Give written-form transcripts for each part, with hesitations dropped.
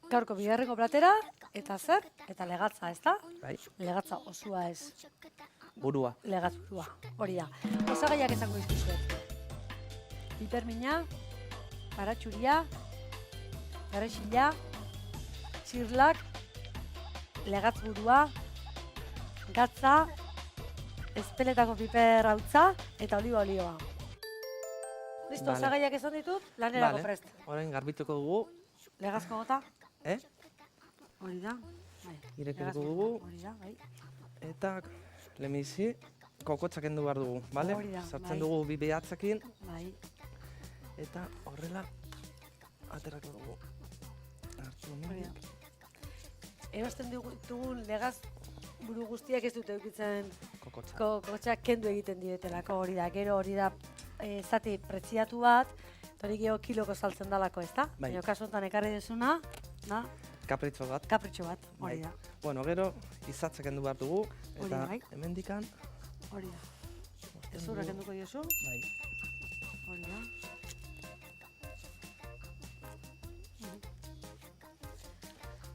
Gaurko bigarrengo platera, eta zer? Eta legatza, ez da? Bai, Legatza osua ez, burua. legatzua, hori da. Osagaiak esango izkizuet. Pipermina, baratxuria, garexila, txirlak, legatzburua, gatza, ezpeletako piper hautza eta oliba olioa. Listo, Vale. osagaiak esan ditut, lanerako Vale, prest. orain garbituko dugu, Legazko gota, hori da. Bai, irekiko legazko dugu. gota, hori da, bai. Eta lehenbizi kokotxa kendu behar dugu, bale? Hori da, Sartzen bai. dugu bi behatzekin, Bai, eta horrela aterako dugu. Hartu hori hemendik. da. Erosten dugun legaz buru guztiak ez dute eukitzen Kokotxa. kokotxak kendu egiten dietelako, hori da. Gero hori da zati pretziatu bat, eta hori geho kiloko saltzen dalako, ez da? Bai. Baina kasu honetan ekarri desuna, da, Kapritxo bat. kapritxo bat, hori Bai. da. Bueno, gero izatza kendu behar dugu, Hori eta da, bai. hemendikan, Hori da. mozten Ezurra dugu. kenduko diozu, Bai, hori da.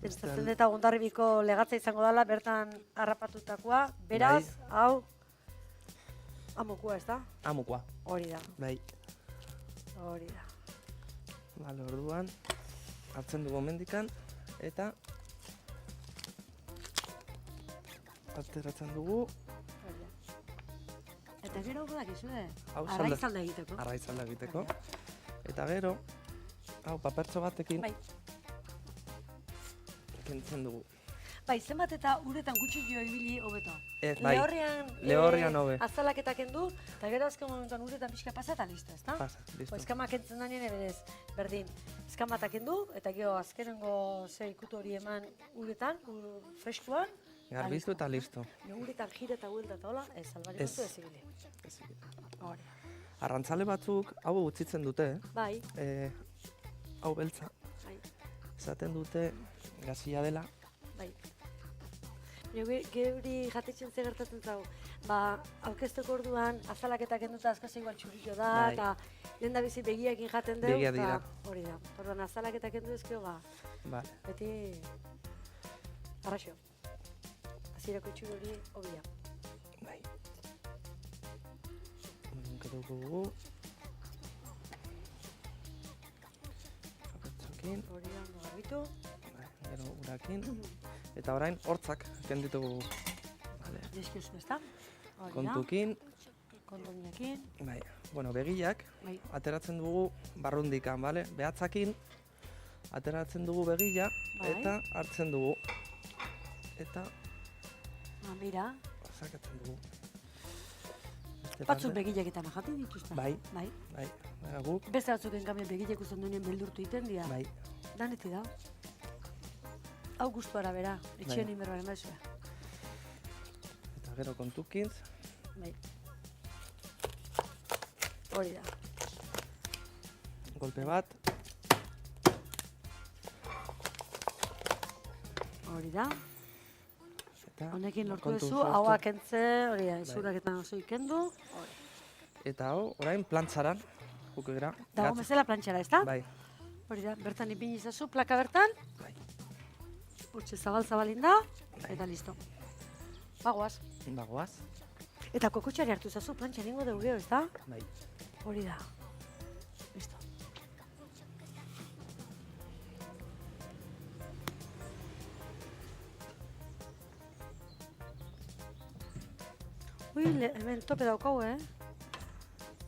Pentsatzen eta Hondarribiko legatza izango dela, bertan harrapatutakoa, beraz, hau, amokua, ez da? amukoa. Hori da, Bai, hori da. bale, orduan, hartzen dugu hemendikan, eta ateratzen dugu, Hori da. Eta gero badakizue, Hau arraizalda egiteko. arraizalda egiteko. Eta gero, hau papertxo batekin Bai. kentzen dugu. Bai, zenbat eta uretan gutxillo ibili hobeto. Ez, bai, lehorrean hobe. Azalaketak kendu, eta gero azken momentuan uretan pixka pasa eta listo, ezta? Pasa, listo. Eskama kentzen da nien berez, berdin. Eskamatak kendu, eta gero azkenengo ikutu hori eman uretan, freskuan, Garbizu eta listo. uretan jire eta huelta eta hola, ez, albari Ez. kontu ez ibili. Hori. Arrantzale batzuk hau utzitzen dute, Bai, hau beltza. bai, Esaten dute gazia dela, bai. Geuri jatetzen ze gertatzen zau, ba, aurkezteko orduan azalaketa kenduta askoz igual txurillo da, Bai. eta lehen da bizi begiekin jaten dugu, Begiak dira. hori da. Orduan azalaketa kendu ezkio, ba, bale. beti arraxo. Azirako itxuri hori hobia. Bai. Kenduko dugu. Papertxokin, Hori da, ondo garbitu. bai, gero urakin. Eta orain hortzak kendituko dugu. Vale. Dizkiozu, ezta? Hori da, Kontukin, kondominakin, bai, bueno, begiak bai, ateratzen dugu barrundikan, bale? Behatzakin ateratzen dugu begila Bai. eta hartzen dugu. Eta mira, sakatzen dugu. Beste batzuk parte- begilek eta majaten dituzte. Bai. Bai. Bai, baina guk, Beste batzuk enkamien begilek uzten duenean beldurtu iten dira. bai, Daneti da. Hau gustuara bera, etxean Bai. inberbaren baizua. eta gero kontukintz, Bai. Hori da. golpe bat, Hori da. eta Honekin lortu kontu duzu, sortu. hauak entze, hori da, izuraketan oso ikendu. Eta hau, orain plantzaran, juko gara. Dago bezala plantxara, ezta? Bai, Hori da, bertan ipini izazu, plaka bertan, bai, hortxe zabalin da, eta listo. Bagoaz. bagoaz, Eta kokotxari hartu izazu, plantxa ningo dugu geho, ezta? bai. Hori da. Listo. Ui, hemen tope daukagu,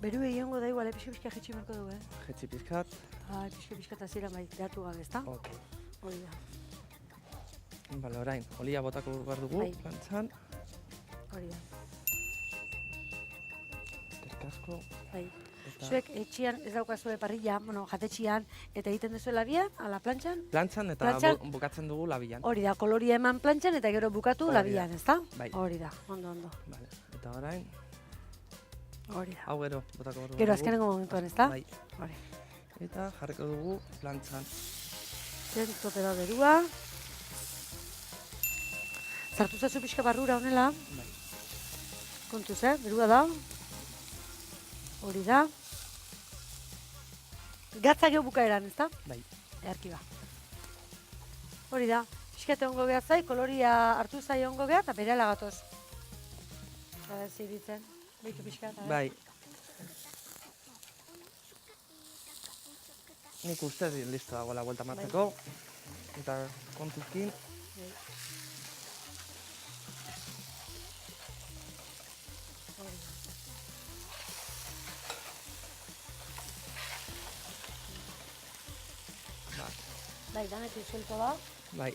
Beru egingo da igual, pixka jetxi marko dugu, Jetxi pizkat, Pixka eta zira bai, behatu gabe, ezta? ok. Hori da, Bale, orain, olia botako behar dugu, Bai. plantzan, hori da. eskerrik asko, Bai. eta Zuek etxian ez daukazue parrilla, bueno, jatetxian, eta egiten duzuela bian, ala plantxan? plantzan eta Plantzan? bukatzen dugu labian. Hori da, koloria eman plantxan eta gero bukatu Hori da. labian, ezta? Bai. Hori da, ondo. Bale, eta orain, Hori da. hau gero botako behar dugu. Gero azkenengo momentuan, ezta? Bai, Hori. eta jarriko dugu plantzan. Zen tope da berua. Zartu zazu pixka barrura honela. Bai, Kontuz, berua da. Hori da. Gatza geho bukaeran, ezta? bai. Earki ba. Hori da, pixkate ongo geha zai, koloria hartu zai ongo geha, eta berehala gatoz. Eta ziritzen, behitu pixkat. Bai. Nik uste listo dagoela buelta matzeko. Eta kontuzkin. Bai, danetik suelto da. Bai.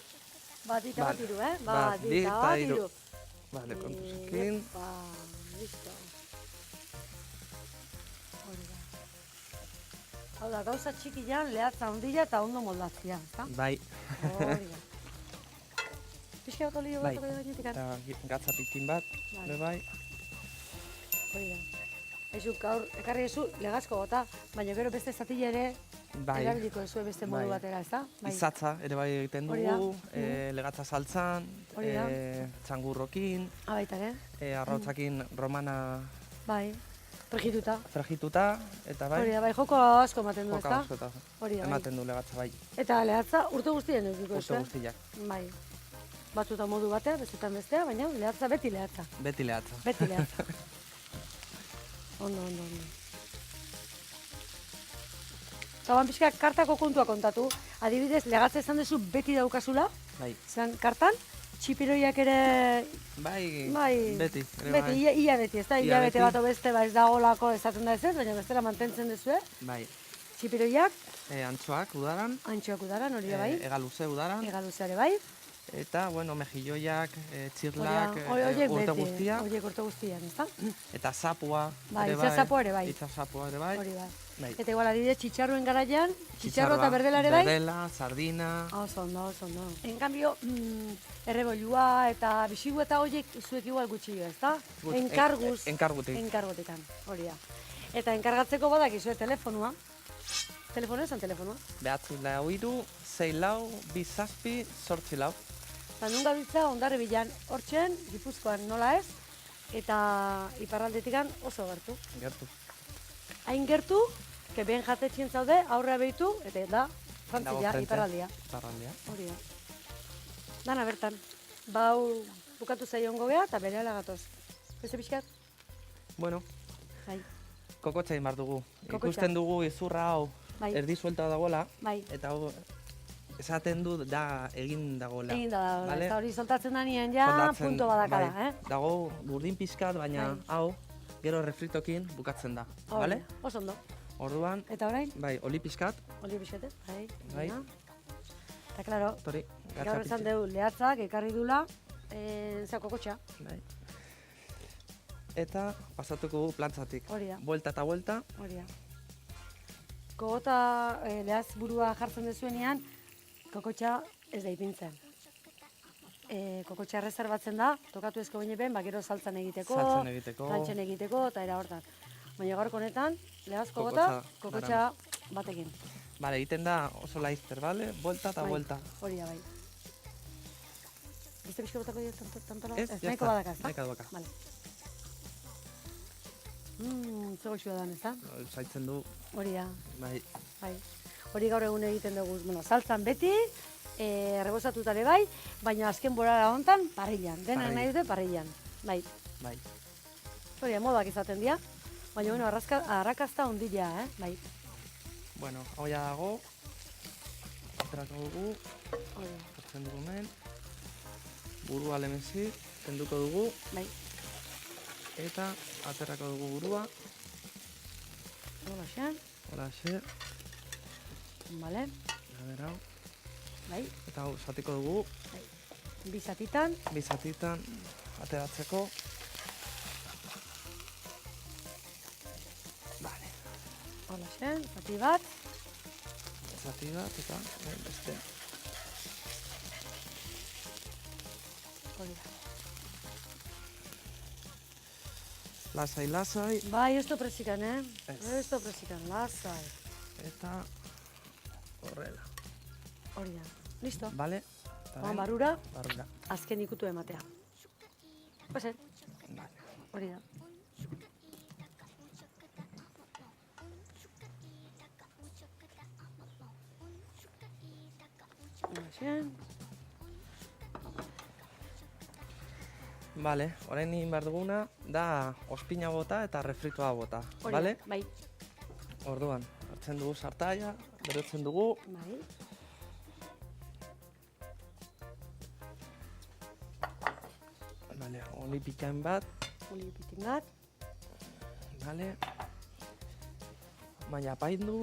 Bat eta bat iru, Bat, Bat bi eta eta bat hiru. iru. Vale, kontuzkin. Listo. Hori da. Hau da, gauza txikian, lehatza ondila eta ondo moldatzia, ezta? Bai. Hori da. Pixka bat olio Bai. bat gainetik. Eta gatza pitin bat, Vale. bai. Hori da. Aizu, gaur, ekarri ezu, legazko gota, baina gero beste zatila ere Bai. erabiliko ezue beste modu batera, ezta? Bai. Izatza ere bai egiten Hori da. dugu, legatza saltzan, Hori da. txangurrokin, Baita ere, arrautzakin romana bai, regituta. fragituta, eta bai, Hori da, bai, joko asko ematen du, joka ezta? asko eta Hori da, bai. ematen du legatza bai, Eta lehatza urte guztien edukiko, urte ezta? guztiak, Bai. Batzutan modu batea, bestetan bestea, baina lehatza beti lehatza. beti lehatza. Beti lehatza. Ondo. Zaban pixka kartako kontua kontatu. Adibidez, legatza esan duzu beti daukazula, Bai, zan kartan, txipiroiak ere, bai, bai, beti, ere beti, bai, ia beti, ez da? Ia Ia bete beti. bat beste, ba ez dagolako esaten da ez ez, baina bestela mantentzen duzu, bai, txipiroiak, antxoak udaran, antxoak udaran, hori da bai, ega luze udaran, egaluzeare bai, eta, bueno, mejilloiak, txirlak, horiek urte beti, guztia, horiek urte guztian, ez da? eta sapua Bai, ere itxasapua ere bai. Itxasapua ere bai, Hori bai. bai. Eta igual adibidez txitxarroen garaian, txitxarro eta Txitxarroa, berdela ere bai? Berdela, sardina, Oso ondo. En cambio, erreboilua eta bisigu eta horiek zuek igual gutxillo, ez da? Enkarguz. enkargutik. Enkargutikan, hori da. Eta enkargatzeko badakizue telefonua. Telefonoa esan telefonua. Behatzi lau iru, 6 lau, 2 zazpi, 8 lau. Eta nun gabiltza Hondarre bilan, hortzen, Gipuzkoan nola ez, eta iparraldetikan oso gertu. Gertu. Hain gertu, que ben jatetxien zaude, aurrea behitu, eta da, Frantzia, Dago iparraldia. Iparraldia. Hori da. Dana bertan. Bau bukatu zaiongo geha eta berehala gatoz. Beste pixkat? Bueno, Bai. kokotxa egin behar dugu. Kokotxa. Ikusten dugu izurra hau Bai. erdi suelta dagoela, Bai. eta hau esaten du da egin dagoela. Egin da dago, Vale? eta hori soltatzen da nien ja, Soldatzen, punto badakala, bai. Dago burdin pixkat, baina Bai. hau gero refritokin bukatzen da. Hori, Vale? oso ondo. Orduan, Eta orain, bai, oli pixkat, oli pixkate, bai. Bai. Ona. Eta klaro, tori, gaur esan dugu lehatzak, ekarri dula, kokotxa, Bai. Eta pasatuko dugu plantzatik. Hori da. Buelta eta buelta, hori da. Kogota lehaz burua jartzen dezuenean, kokotxa ez da ipintzen. Kokotxa erreserbatzen da, tokatu ezko ben, gero saltzan egiteko, Saltzan egiteko. plantzen egiteko, eta era hortan. Baina gaurko honetan, lehaz Kokotxa kokotxa batekin. Bale, egiten da oso laizter, bale? Buelta eta Bai, buelta. Hori da, bai. Beste pixko botako dira tantola? Ez, Ez, ya nahiko está, badaka, ez da? nahiko badaka. Vale. Zer goxua dan, ez da? Zaitzen du, Hori da, bai, bai. Hori gaur egun egiten dugu, bueno, saltzan beti, rebosatuta ere bai, baina azken borara hontan, parrillan. Dena Parrilla. nahi dute parrillan. Bai. bai. Hori da, modak izaten dira. Baina, bueno, arrakazta ondila, bai. Bueno, hau ja dago. Aterako dugu, Hori da, hartzen dugu hemen. Burua lehenbizi, kenduko dugu, bai. eta aterako dugu burua. Hola, xean, Holaxe, bale, ber hau. bai. Eta hau zatiko dugu, Bi zatitan, bi zatitan ateratzeko. Vale, hola, xean, zati bat, zati bat eta beste. hori da. Lasai, lasai, Bai, ez du presikan, Ez. Ez du presikan, lasai. eta horrela. Hori da. Listo. Vale? Eta Joan ben, barrura, barrura. azken ikutu ematea. Pasen, Vale. hori da. Hola, xean. Bale, orain egin behar duguna da ospina bota eta refritua bota, Hori, bale? bai, Orduan, hartzen dugu sartaia, berotzen dugu, bai. bale, oli pikain bat, Oli pitin bat, bale? Baina apaindu,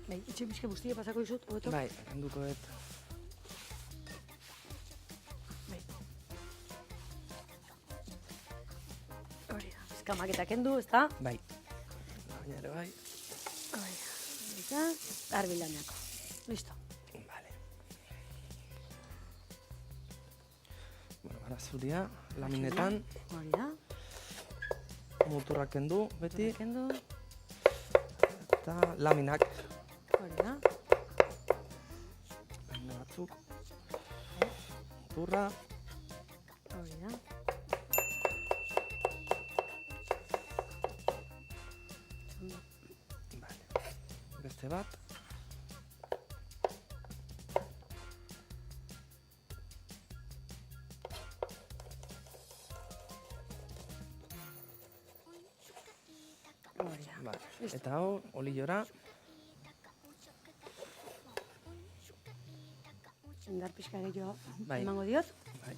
bai, itxe pixka guztia pasako dizut, hobeto? bai, kenduko dut. Bai. Hori da, eskamak eta kendu, ezta? Bai. Baina ere bai. Hori da, eta garbi laneako. Listo. Vale. Bueno, arazuria, laminetan, Hori da, muturrak kendu, beti, kendu, eta laminak, hori da, lamina batzuk, muturra, hori da. vale. Beste bat, Hori da. vale. Listo. Eta hau, olillora, Indar pixka gehiago Bai. emango diot. bai.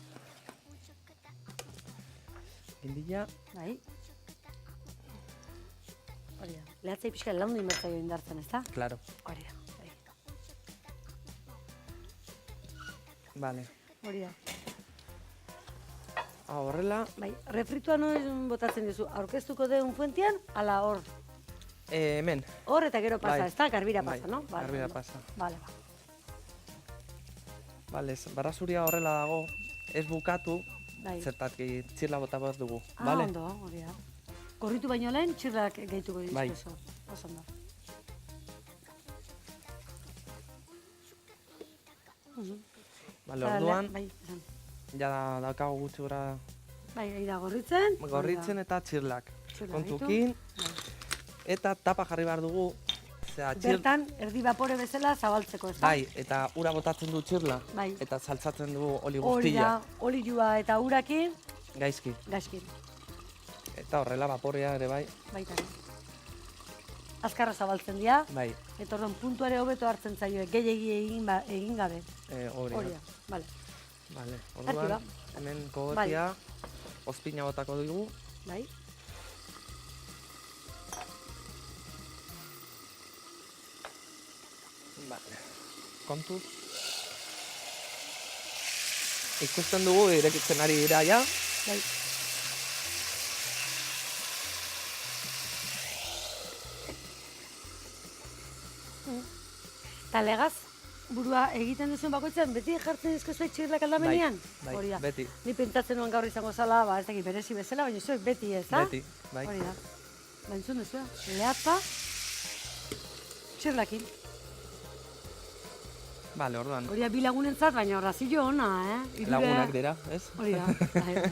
Gindila, Bai. Hori da. Lehatzei pixka laundu inbertzaio indartzen, ezta? claro, Hori da. Bai. vale. Hori da. Hau horrela, Bai, refritua noiz botatzen dizu, aurkeztuko deun fuentian, ala hor. hemen, Hor eta gero pasa, Bai. ezta? Garbira Bai, pasa, no? Vale, garbira ondo. pasa. Vale, ba. Vale, barrazuria horrela dago, ez bukatu, Bai. zertatki txirla bota bat dugu, Ah, vale? ondo, hori da. Korritu baino lehen, txirrak gehituko dizku Bai. oso. Oso ondo. Vale, orduan, Bai, esan. ja daukagu gutxi gora Bai, gai da gorritzen. gorritzen eta txirlak. Txirla Kontukin, Bai. eta tapa jarri behar dugu, zera, txir... Bertan, erdi bapore bezala zabaltzeko, ezta? Bai, eta ura botatzen du txirla, Bai. eta saltzatzen du oli Hori da, guztia, olioa eta urakin, gaizki. gaizkin. Eta horrela vaporea ere bai, Baita. Azkarra zabaltzen dira, bai, eta orduan puntuare hobeto hartzen zaio, gehiegi egin gabe. hori Hori da. da, bale. Vale, Arki orduan, ba. hemen kogotia, ozpina botako dugu, Bai. Vale. Kontuz. Ikusten dugu irekitzen ari dira ja. Bai. Eta legaz, burua egiten duzuen bakoitzan, beti jartzen dizkozue txirlak aldamenean? Bai, Hori da. beti. Ni pentsatzen nuen gaur izango zala, ba, ez dakit berezi bezala, baina zuek beti ez da? Beti, bai. Hori da. Ba, entzun duzu, lehatza, txirlakin. Vale, orduan, Hori da bi lagunentzat, baina horrazio ona, Hirure- lagunak dira, ez? Hori da. Bai, bai.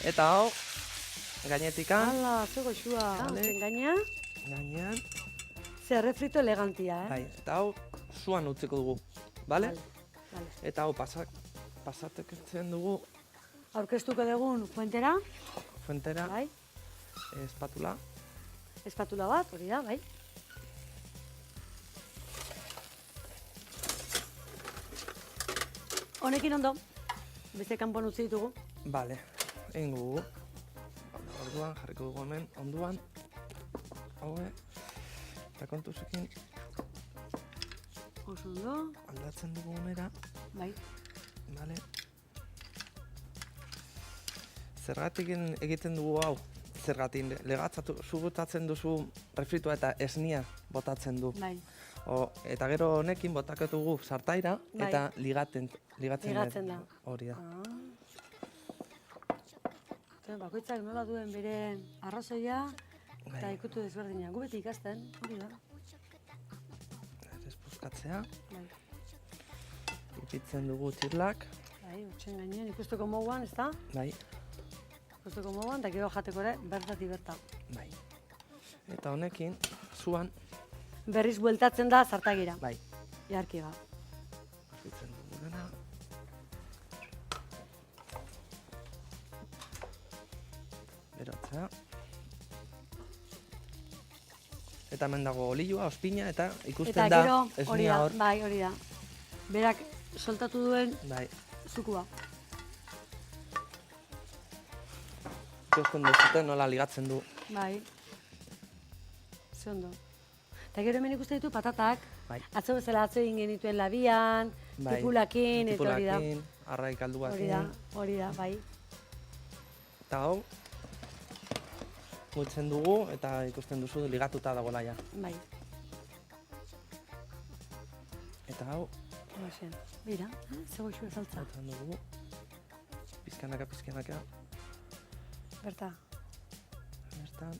Eta hau, gainetikan, Hala, ze goxua. Vale. Zen gaina, gainean, ze refrito elegantia, bai, eta hau, zuan utziko dugu, bale? Vale. Eta hau, pasateketzen dugu, Aurkeztuko dugun fuentera, fuentera, bai, espatula, espatula bat, hori da, bai. Honekin ondo, beste kanpon utzi ditugu. Bale, egin dugu. Orduan, jarriko dugu hemen, onduan. Haue, eta kontuzekin Oso ondo, aldatzen dugu onera, bai. bale. Zergatik egiten dugu hau? Zergatik, legatzatu, botatzen duzu refritua eta esnia botatzen du. Bai, Eta gero honekin botaketugu sartaira Bai. eta ligatzen Ligatzen da. Hori da. Bakoitzak nola duen bere arrazoia eta Bai. ikutu desberdina. Gu beti ikasten, hori da. Ez puskatzea, Bai, ipitzen dugu txirlak, bai, utxen gainean, ikusteko moguan, ez da? bai, Ikusteko moguan, eta gero jateko ere, bertatik berta. bai. Eta honekin, zuan, Berriz bueltatzen da zartagira, bai, jarki ba. ipitzen dugu dena. Berotzea. Eta hemen dago olioa, ospina, eta ikusten Eta da gero, hori esnia da, hor. bai, hori da. Berak soltatu duen Bai, zukua. ikusten duzute nola ligatzen du. Bai. Ze ondo. Eta gero hemen ikusten ditu patatak. Bai. Atzo bezala atzo egin genituen labian, Bai. tipulakin, eta hori da. Tipulakin, arraik alduakin. Hori da, bai. Eta hau, mutzen dugu eta ikusten duzu ligatuta dagoela ja. Bai. Eta hau, Hoxe. Bira, ze goxua saltza. botan dugu. Pizkanaka, pizkanaka. Berta. Bertan.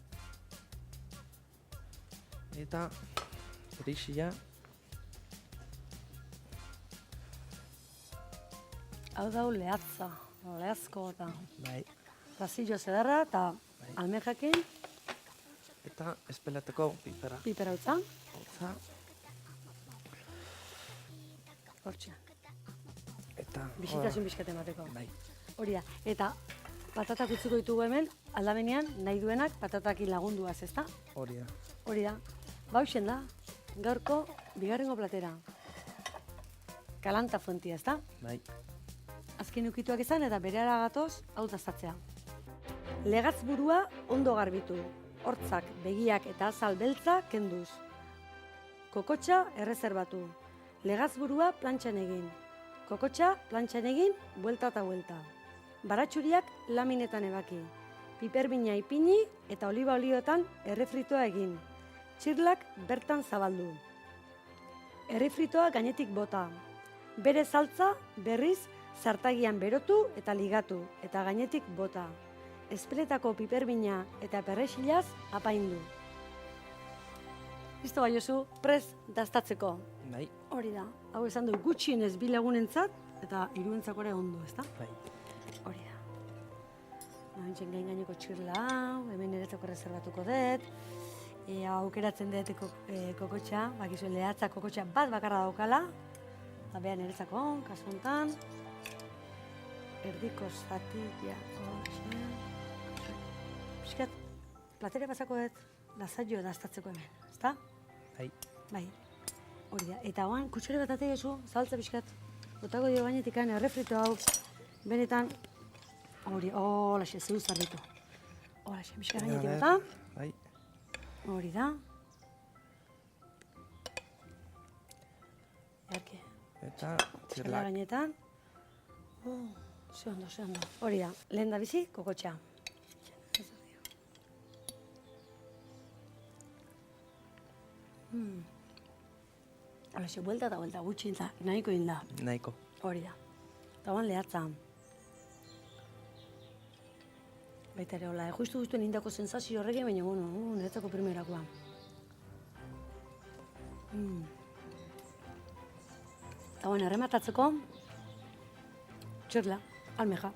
Eta perixia. Hau dau lehatza, lehazko eta Bai. pasillo zederra eta almejakin Eta espelateko pipera. pipera utza. Hotza. Hortxe. Eta Bisitasun bizkate emateko. Bai. Hori da. Eta patatak utziko ditugu hemen, aldamenean nahi duenak patatakin lagunduaz, ezta? Hori da. Hori da. Bauxen da, gaurko bigarrengo platera. Kalanta fuentia, ezta? Bai. Azken ukituak izan eta berehala gatoz hau dastatzea. Legatzburua ondo garbitu. Hortzak, begiak eta azal beltza kenduz. Kokotxa errezerbatu. Legatzburua plantxan egin. Kokotxa plantxan egin, buelta eta buelta. Baratxuriak laminetan ebaki. Piperbina ipini eta oliba olioetan errefritoa egin. Txirlak bertan zabaldu. Errefritoa gainetik bota. Bere saltza berriz zartagian berotu eta ligatu eta gainetik bota. Espeletako piperbina eta perrexilaz apaindu. Listo bai Josu, prest dastatzeko. Bai. Hori da, hau esan du gutxienez bi lagunentzat eta hiruentzako ere ondo, ezta? Bai. Hori da. Hemen gaineko txirla hau, hemen niretzako reservatuko dut. Aukeratzen dut kokotxa, bakizu lehatza kokotxa bat bakarra daukala. Eta beha niretzako, kasu honetan. Erdiko zatia, hoxe. Piskat, platere pasako dut, lasaio dastatzeko hemen, ezta? Bai. Bai, hori da. Eta hoan, kutsore bat atei ezu, saltza pixkat. Botako dio gainetik errefrito hau, benetan, hori, holaxe, zeu zarritu. Holaxe, pixkat gainetik bota. Bai. Hori da. Erke, Eta txirla txirlak. gainetan. Ze ondo, ze ondo. Hori da, lehen da bizi, kokotxa. Holaxe, buelta eta buelta, gutxi da, nahiko inda. Nahiko. Hori da. Eta hoan lehatza. Baita ere, hola, justu indako sensazio horrekin, baina, bueno, niretzako primerakoa. Eta hoan, errematatzeko, txirla, almeja.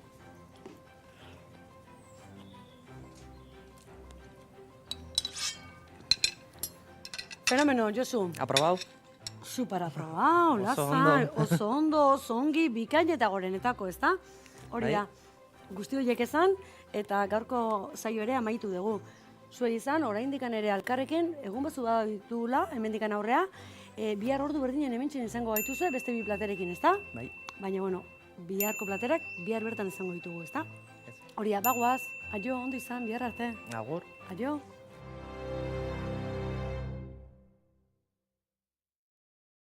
Fenomeno, Josu. Aprobau? Super aprobau, Oso lasai, ondo. oso ondo, oso ongi, bikain eta gorenetako, ezta? Hori Bai. da, guzti horiek esan, eta gaurko saio ere amaitu dugu. Zuei izan, oraindikan ere alkarrekin, egun batzu ditugula, hemendikan aurrea, bihar ordu berdinen hementxen izango gaituzue, beste bi platerekin, ezta? Bai. Baina, bueno, biharko platerak bihar bertan izango ditugu, ezta? Ez. Hori da, bagoaz, aio, ondo izan, bihar arte, Agur. aio.